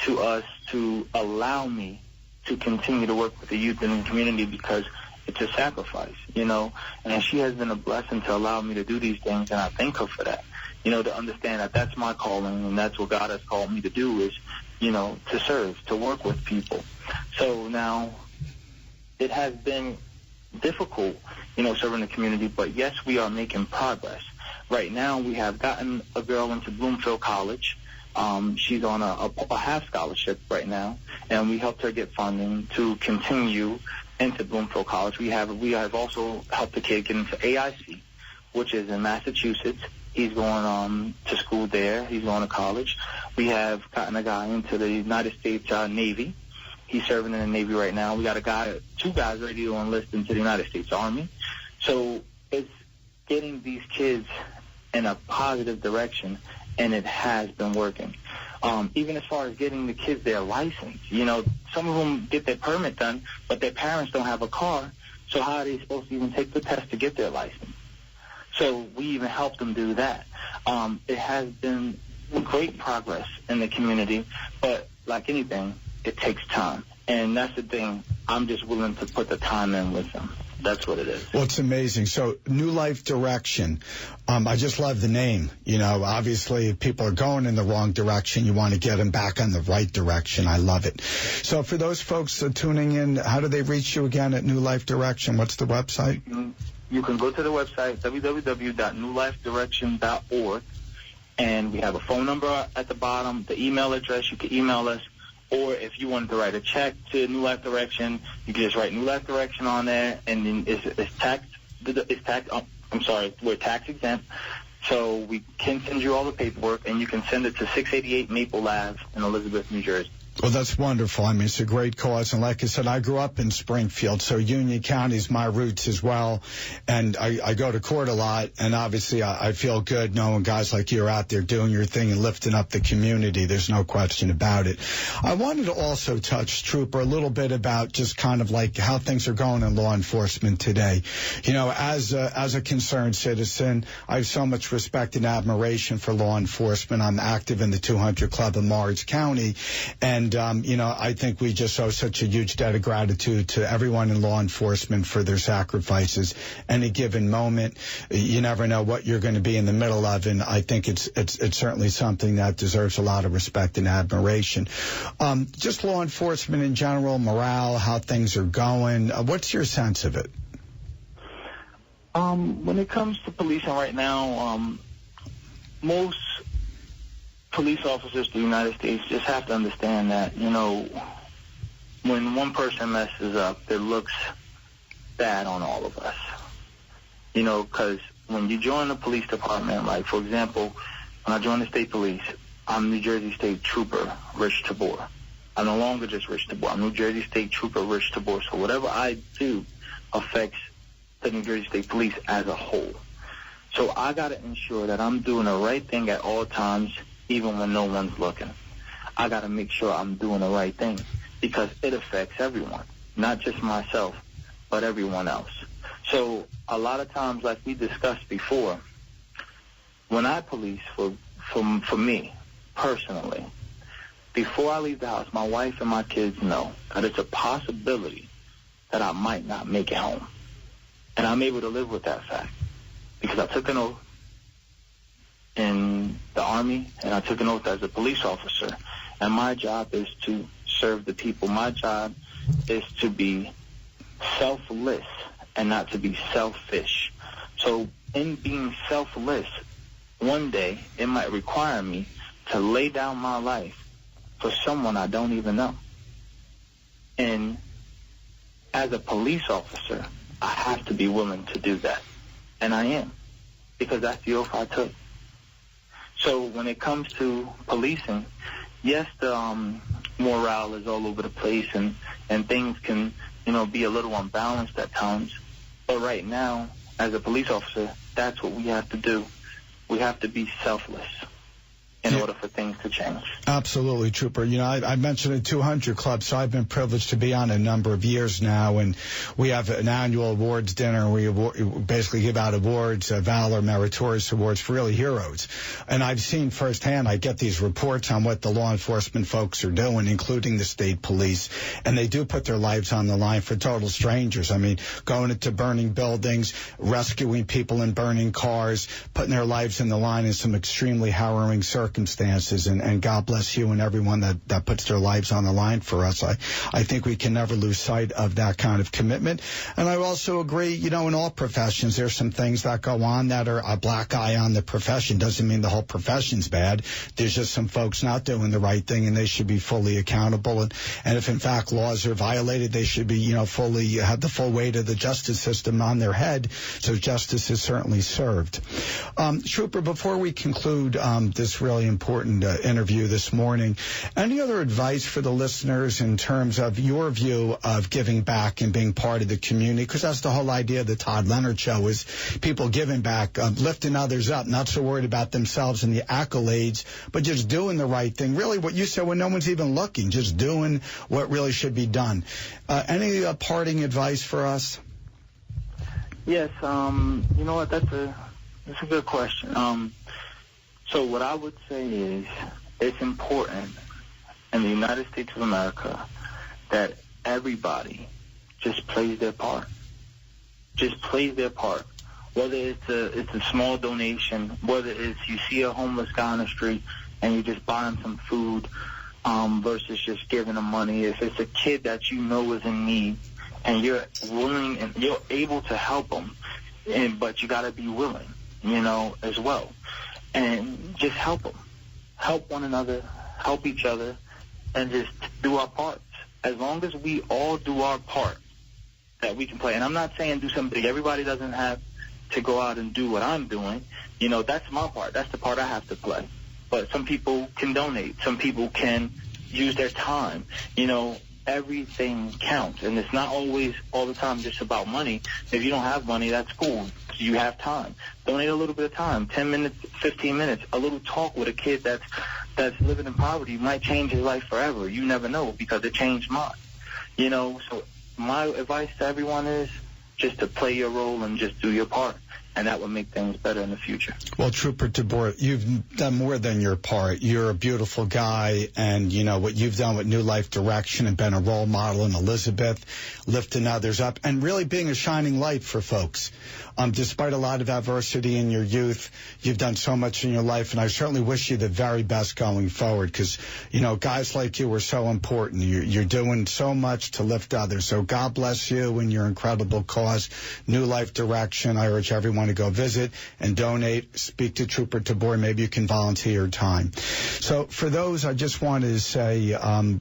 to us to allow me to continue to work with the youth in the community, because it's a sacrifice, and she has been a blessing to allow me to do these things, and I thank her for that. To understand that that's my calling and that's what God has called me to do is, to serve, to work with people. So now it has been difficult, serving the community, but yes, we are making progress. Right now we have gotten a girl into Bloomfield College. She's on a half scholarship right now, and we helped her get funding to continue into Bloomfield College. We have also helped the kid get into AIC, which is in Massachusetts. He's going to school there. He's going to college. We have gotten a guy into the United States Navy. He's serving in the Navy right now. We got 2 guys ready to enlist into the United States Army. So it's getting these kids in a positive direction, and it has been working. Even as far as getting the kids their license, some of them get their permit done, but their parents don't have a car, so how are they supposed to even take the test to get their license? So we even helped them do that. It has been great progress in the community, but like anything, it takes time. And that's the thing. I'm just willing to put the time in with them. That's what it is. Well, it's amazing. So, New Life Direction. I just love the name. Obviously, if people are going in the wrong direction, you want to get them back on the right direction. I love it. So, for those folks tuning in, how do they reach you again at New Life Direction? What's the website? You can go to the website, www.newlifedirection.org, and we have a phone number at the bottom, the email address. You can email us, or if you wanted to write a check to New Life Direction, you can just write New Life Direction on there, and then we're tax exempt, so we can send you all the paperwork, and you can send it to 688 Maple Ave in Elizabeth, New Jersey. Well, that's wonderful. I mean, it's a great cause. And like I said, I grew up in Springfield, so Union County is my roots as well. And I go to court a lot, and obviously I feel good knowing guys like you are out there doing your thing and lifting up the community. There's no question about it. I wanted to also touch, Trooper, a little bit about just kind of like how things are going in law enforcement today. As a concerned citizen, I have so much respect and admiration for law enforcement. I'm active in the 200 Club in Morris County, and I think we just owe such a huge debt of gratitude to everyone in law enforcement for their sacrifices. Any given moment, you never know what you're going to be in the middle of, and I think it's certainly something that deserves a lot of respect and admiration. Just law enforcement in general, morale, how things are going. What's your sense of it? When it comes to policing right now, most police officers in the United States just have to understand that, when one person messes up, it looks bad on all of us. Because when you join the police department, like, for example, when I joined the state police, I'm New Jersey State Trooper Rich Tabor. I'm no longer just Rich Tabor. I'm New Jersey State Trooper Rich Tabor. So whatever I do affects the New Jersey State Police as a whole. So I got to ensure that I'm doing the right thing at all times, even when no one's looking. I got to make sure I'm doing the right thing, because it affects everyone, not just myself, but everyone else. So a lot of times, like we discussed before, when I police, for me personally, before I leave the house, my wife and my kids know that it's a possibility that I might not make it home. And I'm able to live with that fact because I took an oath in the Army and I took an oath as a police officer. And my job is to serve the people. My job is to be selfless and not to be selfish. So in being selfless, one day it might require me to lay down my life for someone I don't even know. And as a police officer, I have to be willing to do that. And I am, because that's the oath I took. So when it comes to policing, yes, the morale is all over the place and things can, be a little unbalanced at times. But right now, as a police officer, that's what we have to do. We have to be selfless in order for things to change. Absolutely, Trooper. I mentioned a 200 Club, so I've been privileged to be on a number of years now, and we have an annual awards dinner. We basically give out awards, Valor, Meritorious Awards for really heroes. And I've seen firsthand, I get these reports on what the law enforcement folks are doing, including the state police, and they do put their lives on the line for total strangers. I mean, going into burning buildings, rescuing people in burning cars, putting their lives in the line in some extremely harrowing circumstances, and God bless you and everyone that puts their lives on the line for us. I think we can never lose sight of that kind of commitment. And I also agree, in all professions, there's some things that go on that are a black eye on the profession. Doesn't mean the whole profession's bad. There's just some folks not doing the right thing, and they should be fully accountable. And if, in fact, laws are violated, they should be, fully have the full weight of the justice system on their head, so justice is certainly served. Trooper, before we conclude this really important interview this morning, any other advice for the listeners in terms of your view of giving back and being part of the community? Because that's the whole idea of the Todd Leonard Show, is people giving back, lifting others up, not so worried about themselves and the accolades, but just doing the right thing. Really what you said, when no one's even looking, just doing what really should be done. Any parting advice for us? Yes, you know what, that's a good question. So what I would say is it's important in the United States of America that everybody just plays their part. Just plays their part. Whether it's a small donation, whether it's you see a homeless guy on the street and you just buy him some food versus just giving him money. If it's a kid that you know is in need and you're willing and you're able to help them, but you got to be willing, as well. And just help them. Help one another, help each other, and just do our parts. As long as we all do our part that we can play. And I'm not saying do something. Everybody doesn't have to go out and do what I'm doing. That's my part. That's the part I have to play. But some people can donate. Some people can use their time. Everything counts. And it's not always all the time just about money. If you don't have money, that's cool. You have time. Donate a little bit of time, 10 minutes, 15 minutes. A little talk with a kid that's living in poverty might change his life forever. You never know, because it changed mine. So my advice to everyone is just to play your role and just do your part. And that will make things better in the future. Well, Trooper Tabor, you've done more than your part. You're a beautiful guy, and what you've done with New Life Direction and been a role model in Elizabeth, lifting others up, and really being a shining light for folks. Despite a lot of adversity in your youth, you've done so much in your life, and I certainly wish you the very best going forward, because, guys like you are so important. You're doing so much to lift others. So God bless you and your incredible cause, New Life Direction. I urge everyone to go visit and donate. Speak to Trooper Tabor. Maybe you can volunteer your time. So for those, I just wanted to say,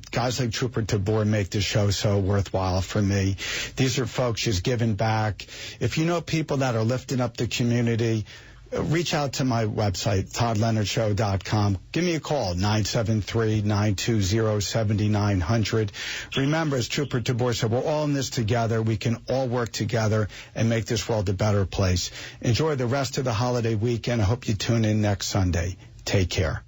guys like Trooper Tabor make the show so worthwhile for me. These are folks just giving back. If you know people that are lifting up the community, reach out to my website, toddleonardshow.com. Give me a call, 973-920-7900. Remember, as Trooper Tabor said, we're all in this together. We can all work together and make this world a better place. Enjoy the rest of the holiday weekend. I hope you tune in next Sunday. Take care.